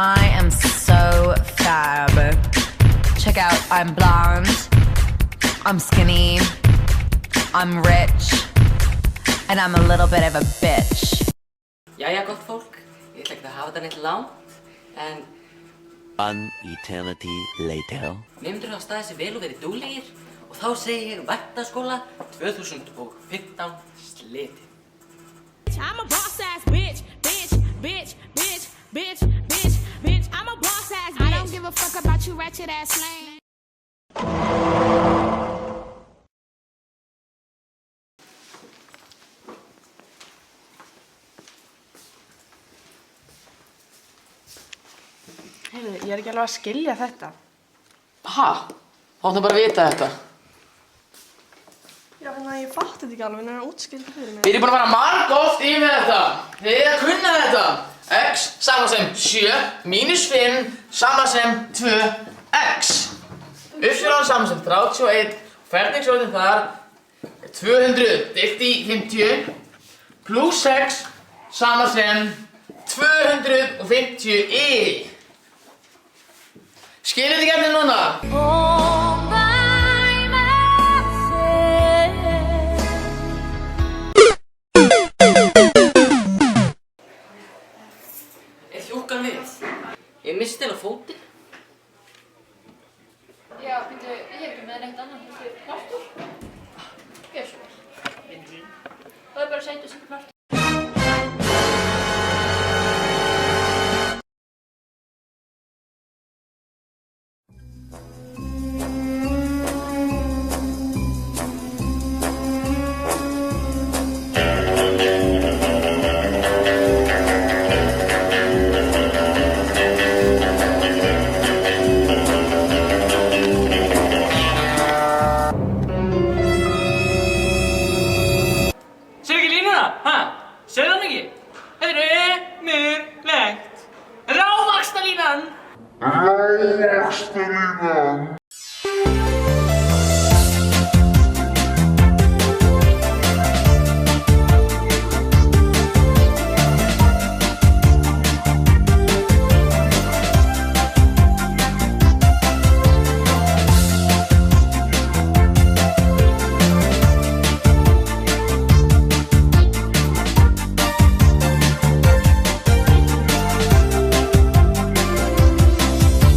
I am so fab. Check out, I'm blonde, I'm skinny, I'm rich, and I'm a little bit of a bitch. Jæja, gott fólk, ég ætla ekki að hafa þetta neitt langt, en One eternity later. nemyndur hafa staðið sig vel og verið duglegir og þá segi ég Menntaskóla 2015 slitið. I'm a boss ass bitch, bitch, bitch, bitch, bitch, bitch, bitch. I'm a boss ass bitch. I don't give a fuck about you ratchet ass slang. Heyrðu, ég ekki alveg að skilja þetta. Ha? Áttu bara að vita þetta. Já, en ég fatt þetta ekki alveg, en það er útskýrt fyrir mig. Við erum búin að fara margoft yfir þetta. Þið erum að kunna þetta. X sama sem 7 mínus 5 sama sem 2x. Uppsvölan sama sem 31. Ferningsorðin þar 200 deilt í 50 pluss 6 sama sem 250i. Skilur þið gefnir núna? Er hjúkkan við? Ég misti til að fótinn. Já, býttu, ég er ekki með neitt annan heldur plástur. Gjör svo vel. Það er bara að setja sem plástur. Sérðu hann ekki? Þetta er ömurlegt. Ráðvaxtalínan! Ráðvaxtalínan!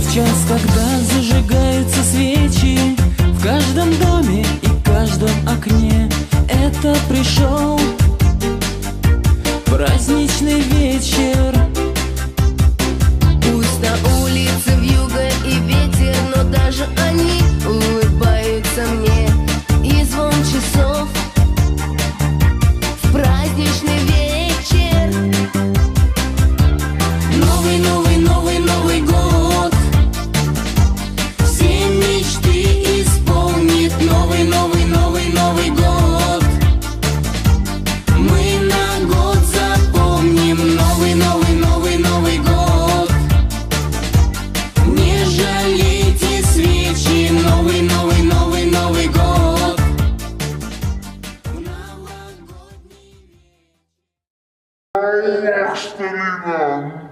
В час, когда зажигаются свечи в каждом доме и каждом окне, это пришел праздничный вечер. Пусть на улице вьюга и ветер, но даже они улыбаются мне. И звон часов в праздничный вечер. Новый, новый, новый, Новый год. Все мечты исполнит новый, новый, новый, Новый год. Мы на год запомним новый, новый, новый, Новый год. Не жалейте свечи, новый, новый, новый, Новый год. Ráðvaxtalínan!